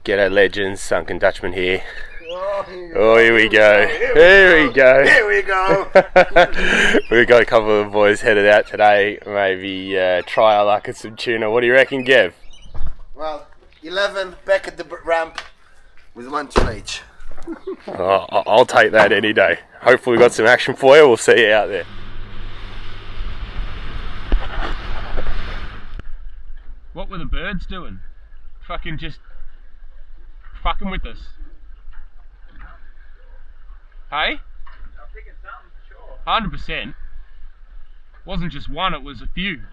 G'day legends, Sunken Dutchman here. Oh, here we go. Here we go. Here we go. We've got a couple of boys headed out today. Maybe try our luck at some tuna. What do you reckon, Gev? Well, 11 back at the ramp with 1 tuna each. Oh, I'll take that any day. Hopefully we've got some action for you. We'll see you out there. What were the birds doing? Fucking just fucking with us. Hey? I'm thinking something for sure. 100%. Wasn't just one, it was a few.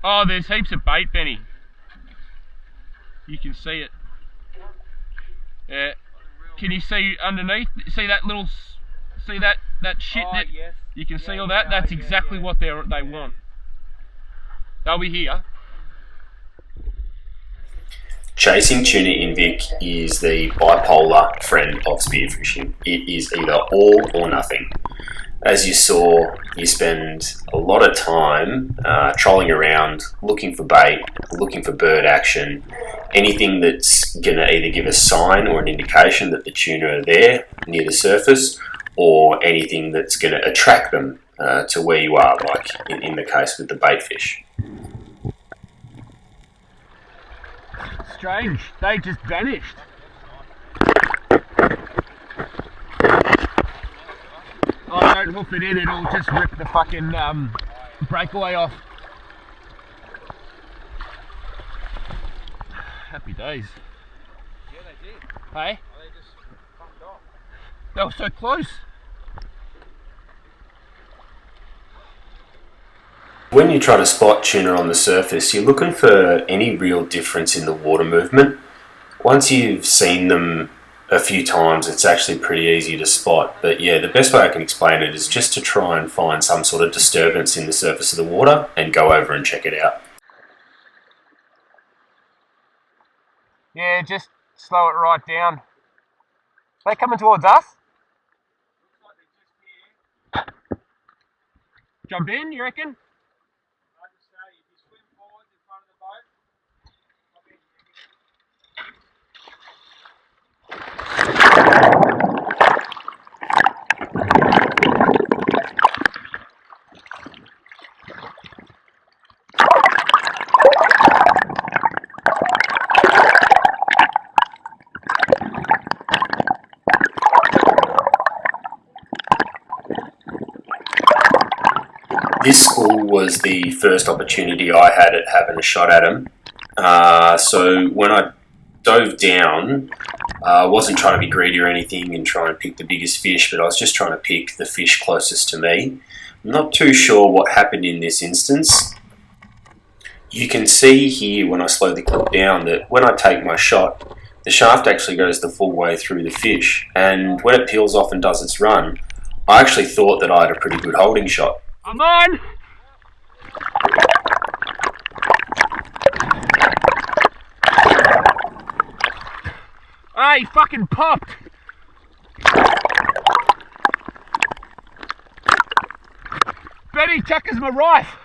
Oh, there's heaps of bait, Benny. You can see it. Yeah. Can you see underneath? See that little, see that shit? Oh, yes. You can see all that? That's exactly what they want. They'll be here. Chasing tuna in Vic is the bipolar friend of spearfishing. It is either all or nothing. As you saw, you spend a lot of time trolling around, looking for bait, looking for bird action, anything that's going to either give a sign or an indication that the tuna are there near the surface, or anything that's going to attract them to where you are, like in the case with the bait fish. Strange, they just vanished. Oh, don't hoof it in, it'll just rip the fucking breakaway off. Happy days. Yeah, they did. Hey? Oh, they just fucked off. They were so close. When you try to spot tuna on the surface, you're looking for any real difference in the water movement. Once you've seen them a few times, it's actually pretty easy to spot. But yeah, the best way I can explain it is just to try and find some sort of disturbance in the surface of the water and go over and check it out. Yeah, just slow it right down. Are they coming towards us? Looks like they're just here. Jump in, you reckon? I just say, if you swim forward in front of the boat, I'll be This school was the first opportunity I had at having a shot at him. So when I dove down, I wasn't trying to be greedy or anything and try and pick the biggest fish, but I was just trying to pick the fish closest to me. I'm not too sure what happened in this instance. You can see here when I slow the clip down that when I take my shot, the shaft actually goes the full way through the fish, and when it peels off and does its run, I actually thought that I had a pretty good holding shot. I'm on! Hey, fucking popped! Benny, Tucker's my rife!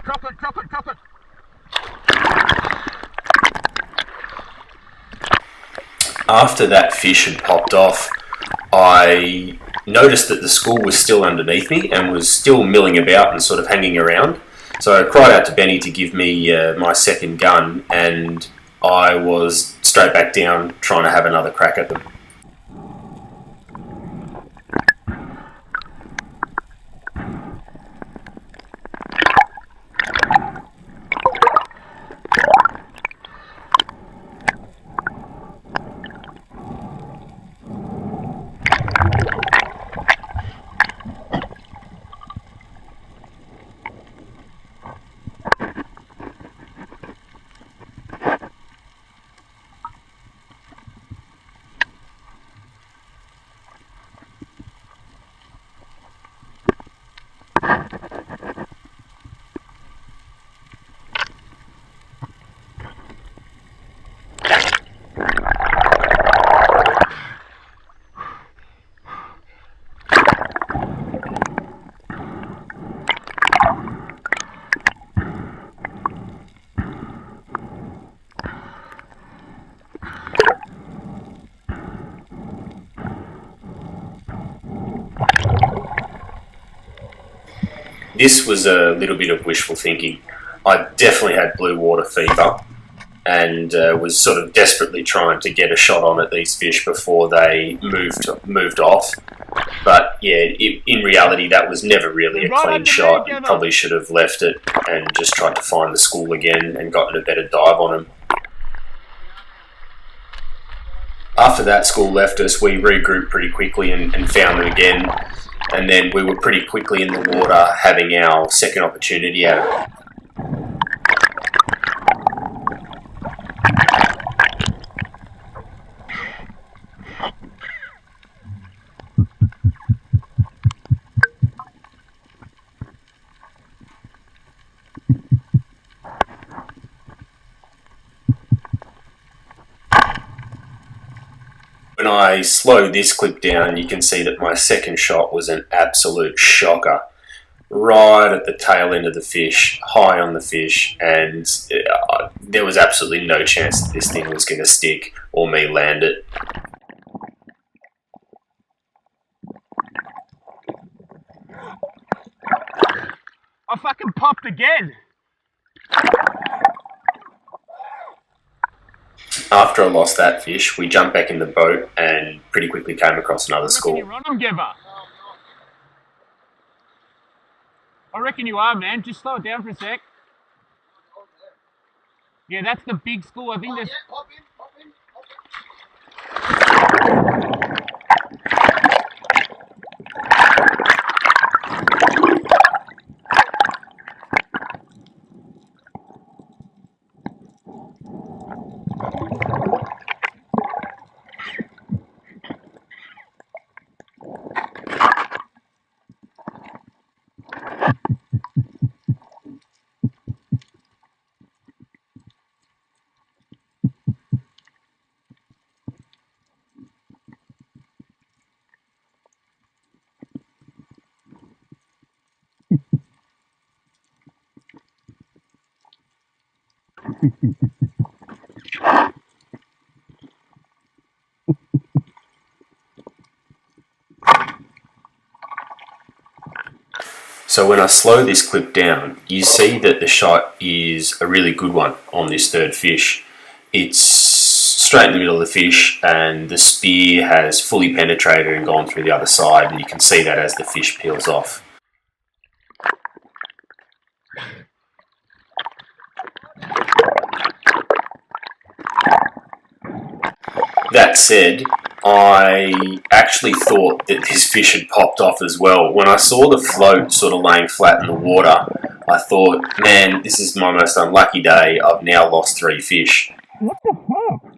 Drop it! After that fish had popped off, I noticed that the school was still underneath me and was still milling about and sort of hanging around. So I cried out to Benny to give me my second gun, and I was straight back down trying to have another crack at them. This was a little bit of wishful thinking. I definitely had blue water fever and was sort of desperately trying to get a shot on at these fish before they moved off. But yeah, in reality, that was never really a clean shot. Probably should have left it and just tried to find the school again and gotten a better dive on them. After that school left us, we regrouped pretty quickly and found them again. And then we were pretty quickly in the water having our second opportunity at it. When I slow this clip down, you can see that my second shot was an absolute shocker. Right at the tail end of the fish, high on the fish, and there was absolutely no chance that this thing was going to stick or me land it. I fucking popped again. After I lost that fish, we jumped back in the boat and pretty quickly came across another school. You run them, Giver. I reckon you are, man. Just slow it down for a sec. Yeah, that's the big school. I think there's... So when I slow this clip down, you see that the shot is a really good one on this third fish. It's straight in the middle of the fish and the spear has fully penetrated and gone through the other side, and you can see that as the fish peels off. That said, I actually thought that this fish had popped off as well. When I saw the float sort of laying flat in the water, I thought, man, this is my most unlucky day. I've now lost 3 fish. What the fuck?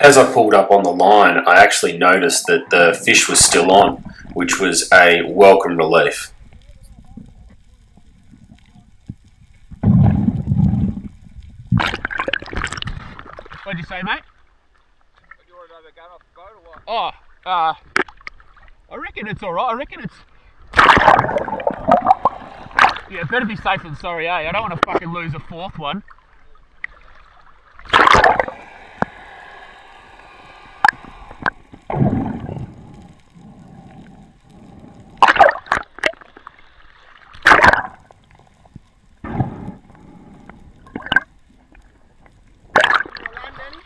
As I pulled up on the line, I actually noticed that the fish was still on, which was a welcome relief. What'd you say, mate? You want another gun off the boat or what? Oh, I reckon it's alright. I reckon it's... Yeah, better be safe than sorry, eh? I don't want to fucking lose a 4th one.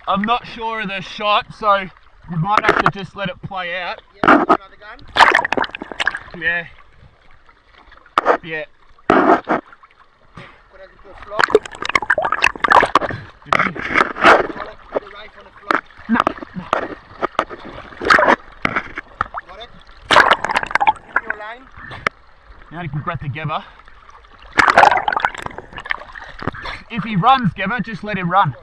I'm not sure of the shot, so you might have to just let it play out. Yeah, another gun. Yeah. Yeah. Could I get a flop? You want to put the knife on the flop? No. Got it? Give me your line. Now you can grab together. If he runs, Giver, just let him run.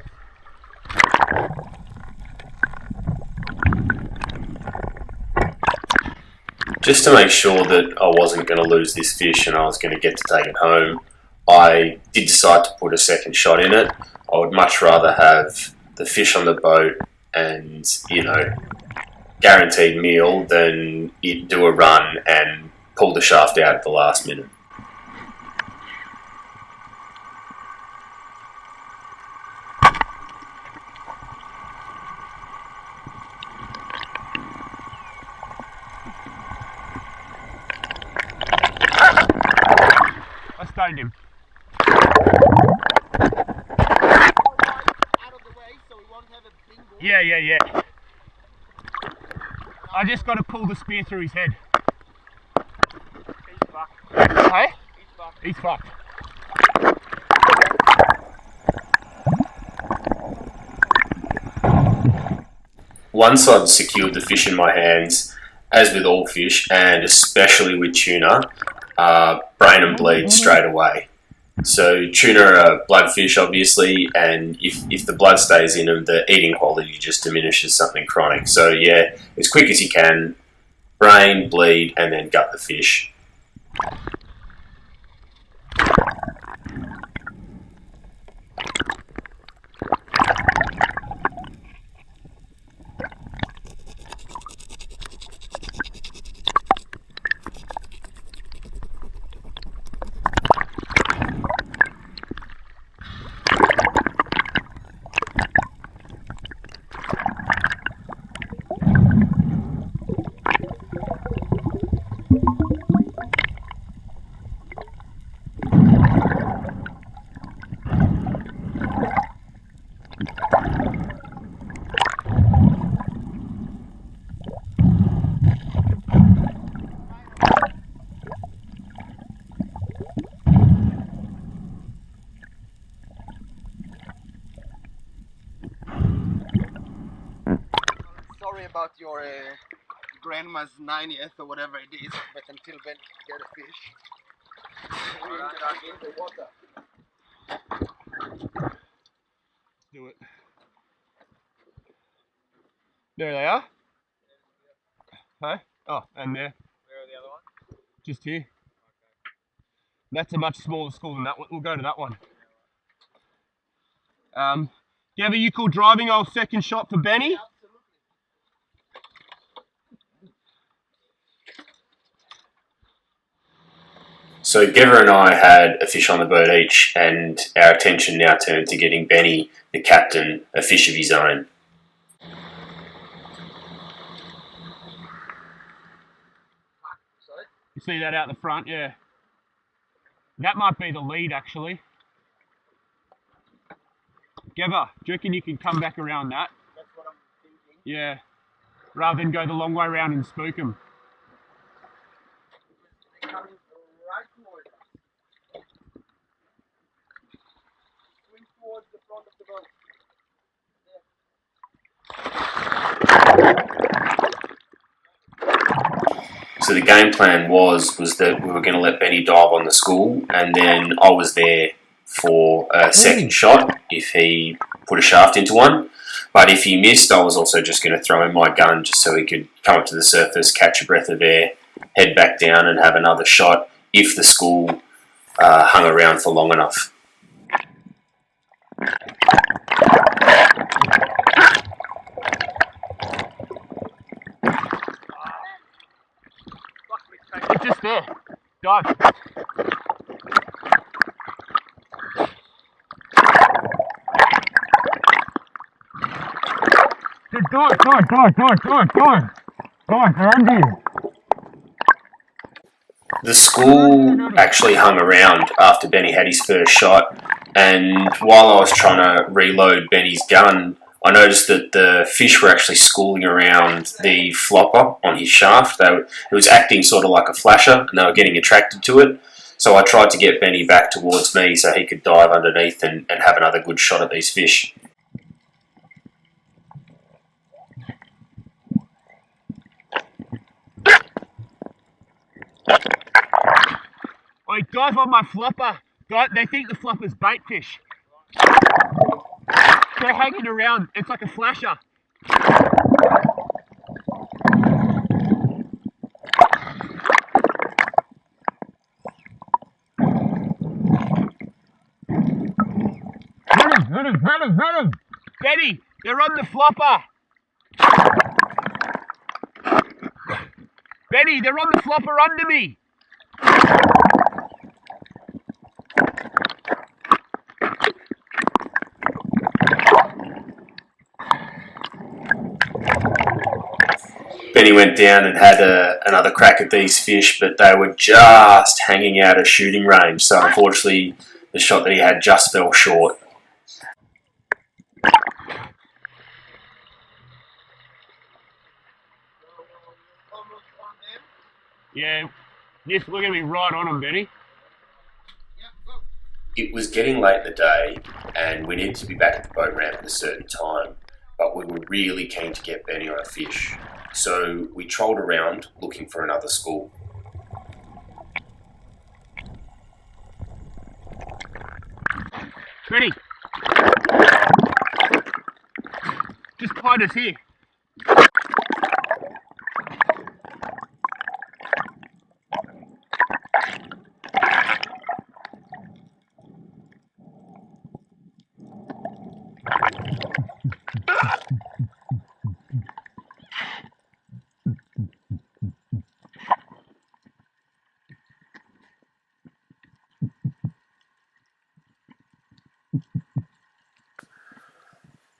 Just to make sure that I wasn't going to lose this fish and I was going to get to take it home, I did decide to put a second shot in it. I would much rather have the fish on the boat and, you know, guaranteed meal than it do a run and pull the shaft out at the last minute. stoned him. Out of the way so we won't have a bingo. Yeah. I just got to pull the spear through his head. He's fucked. Hey? He's fucked. He's fucked. Once I'd secured the fish in my hands, as with all fish, and especially with tuna, brain and bleed straight away. So tuna are blood fish, obviously, and if the blood stays in them, the eating quality just diminishes something chronic. So yeah, as quick as you can, brain, bleed, and then gut the fish. Sorry about your grandma's 90th or whatever it is, but until then, get a fish. In the water. Do it. There they are. Hey? Oh, and there. Where are the other ones? Just here. That's a much smaller school than that one. We'll go to that one. Gabby, you call driving old second shot for Benny? So Gever and I had a fish on the boat each, and our attention now turned to getting Benny, the captain, a fish of his own. You see that out the front? Yeah. That might be the lead, actually. Gever, do you reckon you can come back around that? That's what I'm thinking. Yeah. Rather than go the long way around and spook them. They're coming right towards us. Swing towards the front of the boat. So the game plan was that we were going to let Benny dive on the school, and then I was there for a second shot if he put a shaft into one. But if he missed, I was also just going to throw in my gun just so he could come up to the surface, catch a breath of air, head back down and have another shot if the school hung around for long enough. It's just there. Dive. Dive, they're under you. The school actually hung around after Benny had his first shot, and while I was trying to reload Benny's gun, I noticed that the fish were actually schooling around the flopper on his shaft. It was acting sort of like a flasher, and they were getting attracted to it. So I tried to get Benny back towards me so he could dive underneath and have another good shot at these fish. Oi, dive on my flopper. They think the flopper's bait fish. They're hanging around. It's like a flasher. Hit him. Benny, they're on the flopper. Benny, they're on the flopper under me. Benny went down and had another crack at these fish, but they were just hanging out of shooting range. So unfortunately, the shot that he had just fell short. Almost on them. Yeah, yes, we're going to be right on them, Benny. Yeah, go. It was getting late in the day, and we needed to be back at the boat ramp at a certain time, but we were really keen to get Benny on a fish. So we trolled around looking for another school. Benny, just hide us here.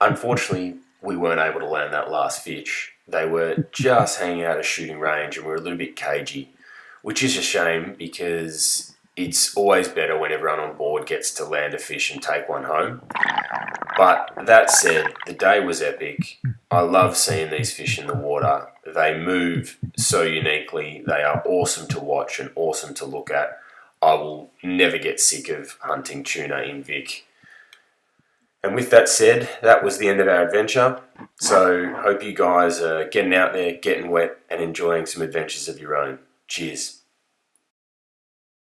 Unfortunately, we weren't able to land that last fish. They were just hanging out of shooting range and we were a little bit cagey, which is a shame because it's always better when everyone on board gets to land a fish and take one home. But that said, the day was epic. I love seeing these fish in the water. They move so uniquely. They are awesome to watch and awesome to look at. I will never get sick of hunting tuna in Vic. And with that said, that was the end of our adventure. So hope you guys are getting out there, getting wet and enjoying some adventures of your own. Cheers.